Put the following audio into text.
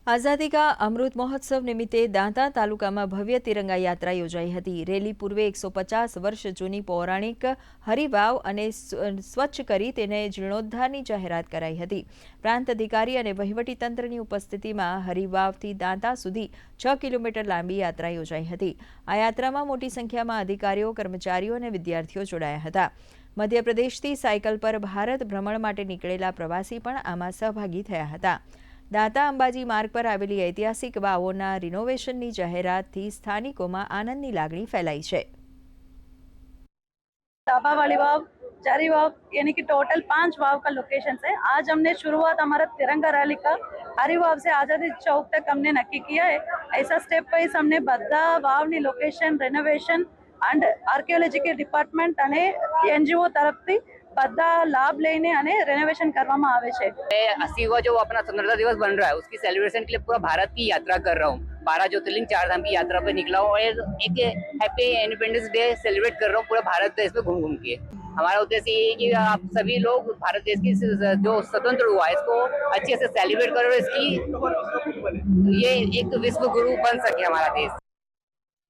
આઝાદી કા અમૃત મહોત્સવ નિમિત્તે દાંતા તાલુકામાં ભવ્ય તિરંગા યાત્રા યોજાઈ હતી। રેલી પૂર્વે 150 વર્ષ જૂની પૌરાણિક હરિવાવ અને સ્વચ્છ કરી તેને જીર્ણોદ્ધારની જાહેરાત કરાઈ હતી। પ્રાંત અધિકારી અને વહીવટીતંત્રની ઉપસ્થિતિમાં હરિવાવથી દાંતા સુધી 6 કિલોમીટર લાંબી યાત્રા યોજાઈ હતી। આ યાત્રામાં મોટી સંખ્યામાં અધિકારીઓ, કર્મચારીઓ અને વિદ્યાર્થીઓ જોડાયા હતા। મધ્યપ્રદેશથી સાયકલ પર ભારત ભ્રમણ માટે નીકળેલા પ્રવાસી પણ આમાં સહભાગી થયા હતા। દાંતા અંબાજી માર્ગ પર આવેલી ઐતિહાસિક વાવોના રિનોવેશનની જાહેરાતથી સ્થાનિકોમાં આનંદની લાગણી ફેલાઈ છે। ताबा वाली वाव, चारी वाव, यानी कि टोटल 5 वाव का लोकेशन है। आज हमने शुरुआत हमारा तिरंगा रैली का हरी वाव से आजादी चौक तक हमने नक्की किया है। ऐसा स्टेप वाइज हमने Badda वावनी location renovation and archaeology के डिपार्टमेंट અને एनजीओ तरफથી બધા લાભ લઈને અને रेनोवेशन કરવામાં આવે છે। 80वां जो अपना स्वतंत्रता दिवस बन रहा है उसकी सेलिब्रेशन के लिए पूरा भारत की यात्रा कर रहा हूँ। 12 ज्योतिर्लिंग 4 धाम की यात्रा पे निकला हूँ और एक हैप्पी इंडिपेंडेंस डे सेलिब्रेट कर रहा हूँ पूरा भारत देश में घूम घूम के। हमारा उद्देश्य ये है कि आप सभी लोग भारत देश की जो स्वतंत्र हुआ है इसको अच्छे से सेलिब्रेट करो, इसकी ये एक विश्व गुरु बन सके हमारा देश।